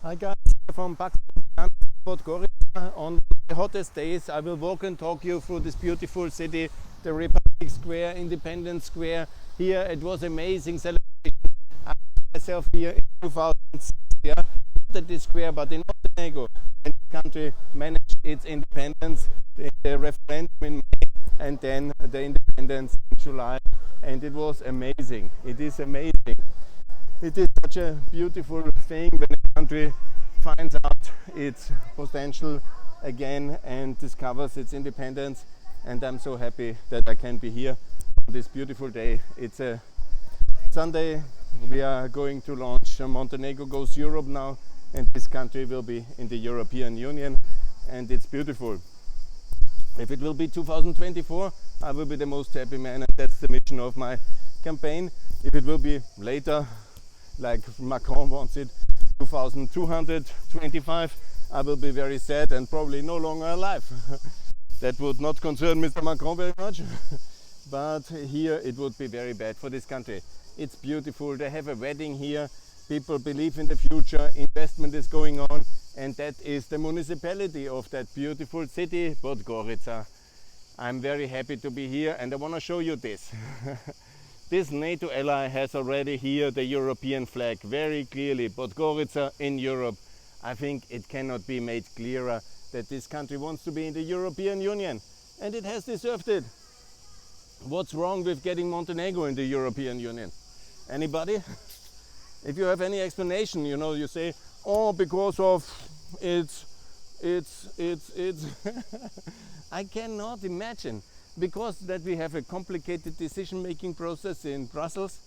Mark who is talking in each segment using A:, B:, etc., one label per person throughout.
A: Hi guys, from Pakistan, Podgorica. On the hottest days I will walk and talk you through this beautiful city, the Republic Square, Independence Square. Here it was amazing celebration. I myself here in 2006, not at this square but in Montenegro, when the country managed its independence, the referendum in May and then the independence in July, and it was amazing. It is amazing. It is such a beautiful thing when a country finds out its potential again and discovers its independence, and I'm so happy that I can be here on this beautiful day. It's a Sunday. We are going to launch Montenegro Goes Europe now, and this country will be in the European Union, and it's beautiful. If it will be 2024, I will be the most happy man, and that's the mission of my campaign. If it will be later, like Macron wants it, 2225, I will be very sad and probably no longer alive. That would not concern Mr. Macron very much, but here it would be very bad for this country. It's beautiful, they have a wedding here, people believe in the future, investment is going on, and that is the municipality of that beautiful city, Podgorica. I'm very happy to be here, and I want to show you this. This NATO ally has already here the European flag very clearly, Podgorica in Europe. I think it cannot be made clearer that this country wants to be in the European Union, and it has deserved it. What's wrong with getting Montenegro in the European Union? Anybody? If you have any explanation, you know, you say, oh, because of it's. I cannot imagine. Because that we have a complicated decision-making process in Brussels.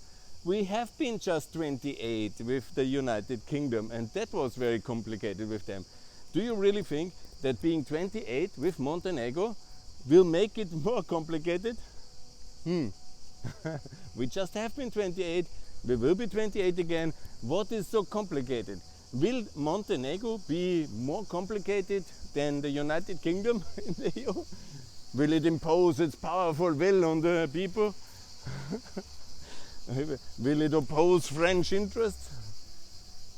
A: We have been just 28 with the United Kingdom, and that was very complicated with them. Do you really think that being 28 with Montenegro will make it more complicated? We just have been 28, we will be 28 again. What is so complicated? Will Montenegro be more complicated than the United Kingdom in the EU? Will it impose its powerful will on the people? Will it oppose French interests?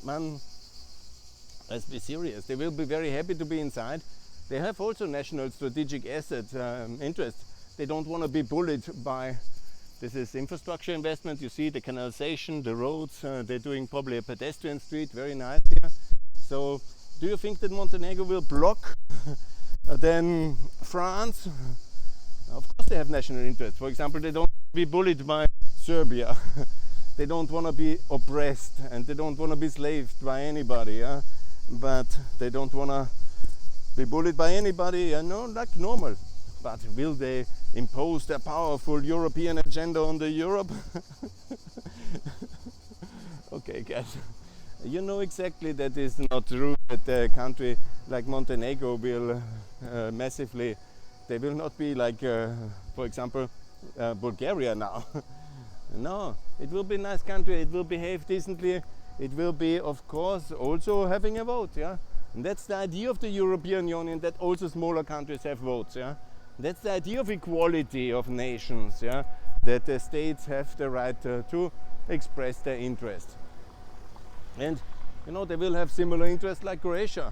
A: Man, let's be serious. They will be very happy to be inside. They have also national strategic asset interests. They don't want to be bullied by, this is infrastructure investment, you see the canalization, the roads, they're doing probably a pedestrian street, very nice here. So, do you think that Montenegro will block then France? Of course they have national interests. For example, they don't want to be bullied by Serbia. They don't want to be oppressed, and they don't want to be slaved by anybody. But they don't want to be bullied by anybody, no, like normal. But will they impose their powerful European agenda on the Europe? Okay, guys. You know exactly that is not true, that a country like Montenegro will massively, they will not be like, for example, Bulgaria now. No, it will be a nice country, it will behave decently, it will be, of course, also having a vote, yeah? And that's the idea of the European Union, that also smaller countries have votes, yeah? That's the idea of equality of nations, yeah? That the states have the right to express their interest. And you know, they will have similar interests like Croatia,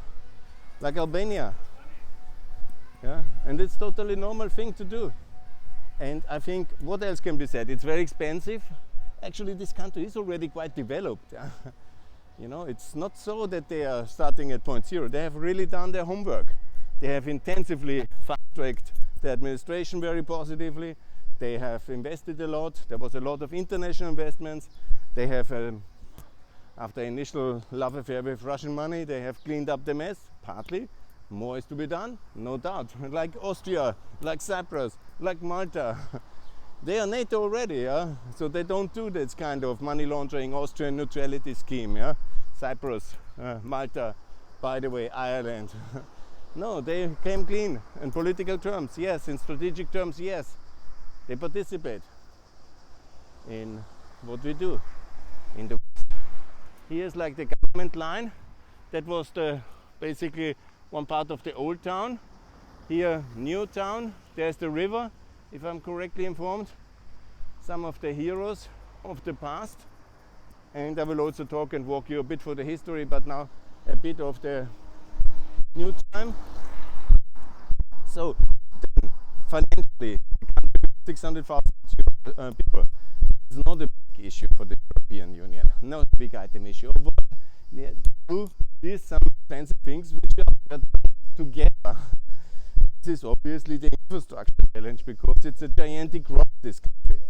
A: like Albania. Yeah, and it's totally normal thing to do. And I think, what else can be said? It's very expensive. Actually, this country is already quite developed. Yeah? You know, it's not so that they are starting at point zero. They have really done their homework. They have intensively fast-tracked the administration very positively. They have invested a lot. There was a lot of international investments. They have after initial love affair with Russian money, they have cleaned up the mess, partly. More is to be done, no doubt. Like Austria, like Cyprus, like Malta. They are NATO already, yeah? So they don't do this kind of money laundering Austrian neutrality scheme. Yeah? Cyprus, Malta, by the way, Ireland. No, they came clean in political terms, yes. In strategic terms, yes. They participate in what we do in the. Here's like the government line. That was the basically one part of the old town. Here, new town. There's the river, if I'm correctly informed. Some of the heroes of the past. And I will also talk and walk you a bit through the history, but now a bit of the new time. So then, financially, 600,000 people is not a big issue for the European Union, not a big item issue. What they do is some expensive things which are done together. This is obviously the infrastructure challenge, because it's a gigantic growth this country.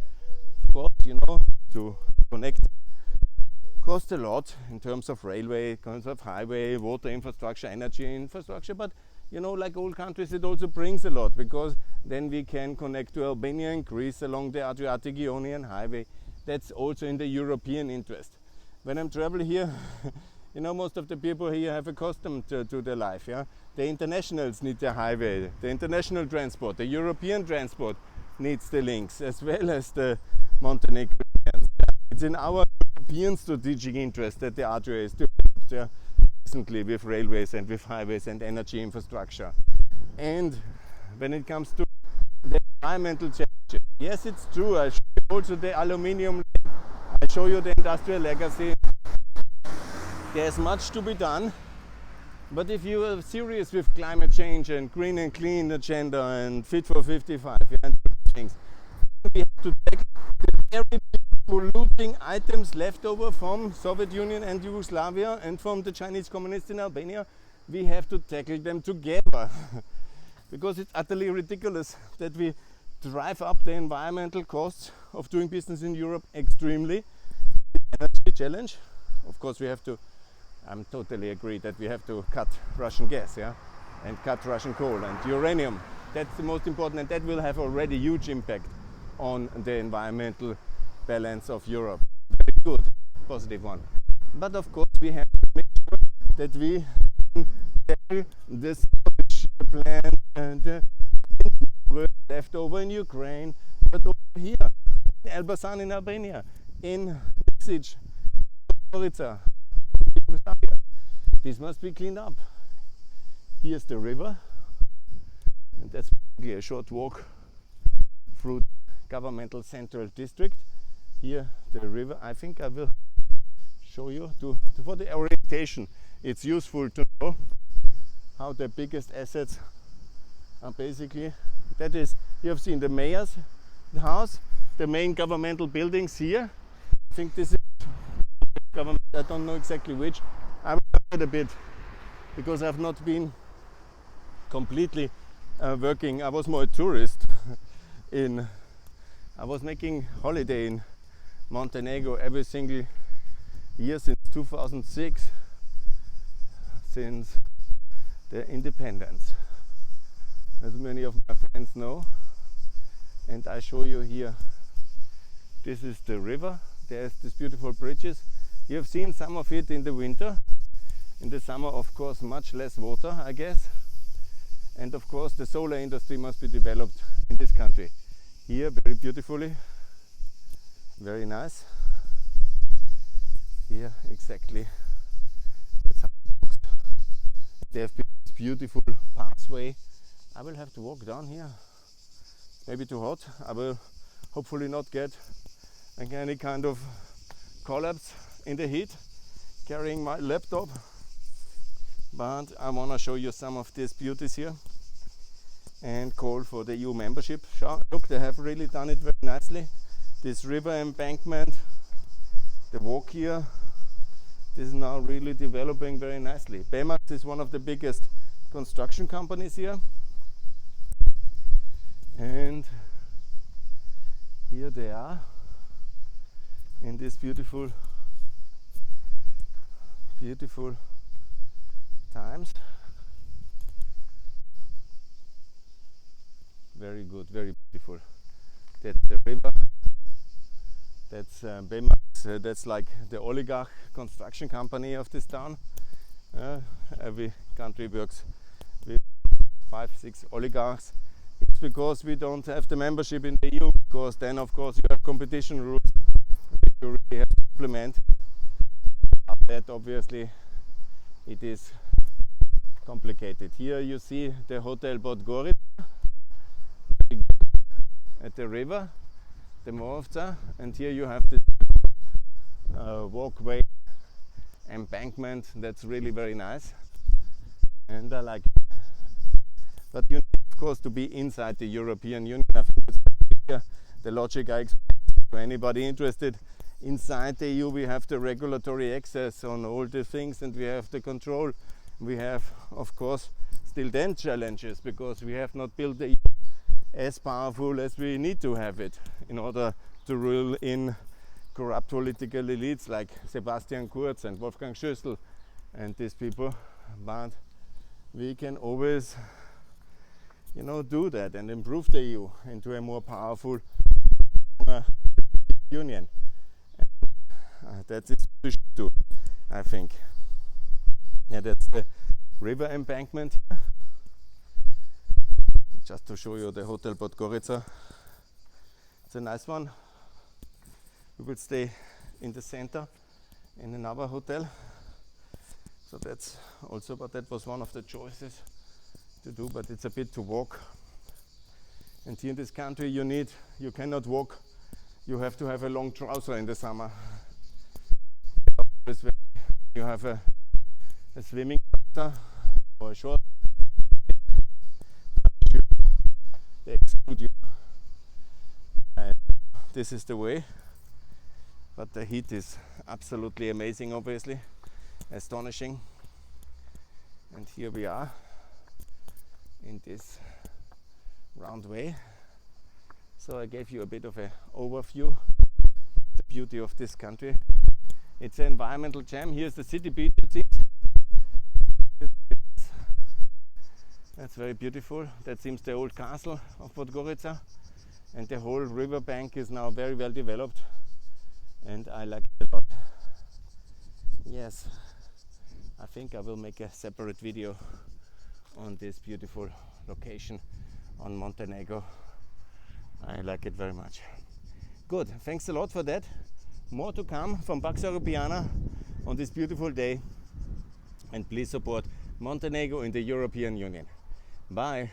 A: Of course, you know, to connect costs a lot in terms of railway, in terms of highway, water infrastructure, energy infrastructure, but you know, like all countries, it also brings a lot, because then we can connect to Albania and Greece along the Adriatic-Ionian highway. That's also in the European interest. When I'm traveling here, you know, most of the people here have accustomed to their life. Yeah, the internationals need the highway, the international transport, the European transport needs the links, as well as the Montenegrins. Yeah. It's in our European strategic interest that the Adria is developed. Yeah, recently with railways and with highways and energy infrastructure. And when it comes to the environmental challenges, yes, it's true. I show you also the aluminium, I show you the industrial legacy. There's much to be done, but if you are serious with climate change and green and clean agenda and Fit for 55 and things, we have to take the very polluting items left over from Soviet Union and Yugoslavia and from the Chinese communists in Albania. We have to tackle them together because it's utterly ridiculous that we drive up the environmental costs of doing business in Europe extremely. The energy challenge, of course, we have to, I'm totally agree that we have to cut Russian gas, yeah, and cut Russian coal and uranium. That's the most important, and that will have already huge impact on the environmental balance of Europe. Very good, positive one. But of course we have to make sure that we tackle the sewage plant and the left over in Ukraine, but over here, in Elbasan in Albania, in Niksic, Gorica, Yugoslavia. This must be cleaned up. Here's the river, and that's a short walk through governmental central district. Here the river, I think I will show you for the orientation. It's useful to know how the biggest assets are basically. That is, you have seen the mayor's house, the main governmental buildings here. I think this is government, I don't know exactly which. I will heard a bit because I've not been completely working. I was more a tourist I was making holiday in Montenegro every single year since 2006, since the independence, as many of my friends know. And I show you here, this is the river. There's these beautiful bridges. You have seen some of it in the winter. In the summer, of course, much less water, I guess. And of course the solar industry must be developed in this country. Here, very beautifully, very nice. Here, exactly, that's how it looks. They have this beautiful pathway. I will have to walk down here. Maybe too hot. I will hopefully not get any kind of collapse in the heat carrying my laptop. But I want to show you some of these beauties here and call for the EU membership. Look, they have really done it very nicely. This river embankment, the walk here, this is now really developing very nicely. Bemax is one of the biggest construction companies here. And here they are in this beautiful times. Very good, very beautiful. That's the river. That's Bemax. That's like the oligarch construction company of this town. Every country works with 5-6 oligarchs. It's because we don't have the membership in the EU, because then of course you have competition rules which you really have to implement. But that obviously it is complicated. Here you see the Hotel Podgorica at the river, the Morovca, and here you have the walkway embankment. That's really very nice, and I like it. But you need, of course, to be inside the European Union. I think it's clear the logic I explained to anybody interested. Inside the EU we have the regulatory access on all the things, and we have the control. We have, of course, still then challenges, because we have not built the EU as powerful as we need to have it in order to rule in corrupt political elites like Sebastian Kurz and Wolfgang Schüssel and these people. But we can always, do that and improve the EU into a more powerful union. That is what we should do, I think. Yeah, that's the river embankment here. Just to show you the Hotel Podgorica. It's a nice one. We will stay in the center in another hotel. So that's also, but that was one of the choices to do, but it's a bit to walk. And here in this country you cannot walk. You have to have a long trouser in the summer. You have a swimming trouser or a short, they exclude you. This is the way, but the heat is absolutely amazing, obviously, astonishing. And here we are in this round way. So I gave you a bit of an overview of the beauty of this country. It's an environmental gem. Here's the city beach, it seems. That's very beautiful. That seems the old castle of Podgorica. And the whole river bank is now very well developed. And I like it a lot. Yes, I think I will make a separate video on this beautiful location on Montenegro. I like it very much. Good, thanks a lot for that. More to come from Pax Europiana on this beautiful day. And please support Montenegro in the European Union. Bye.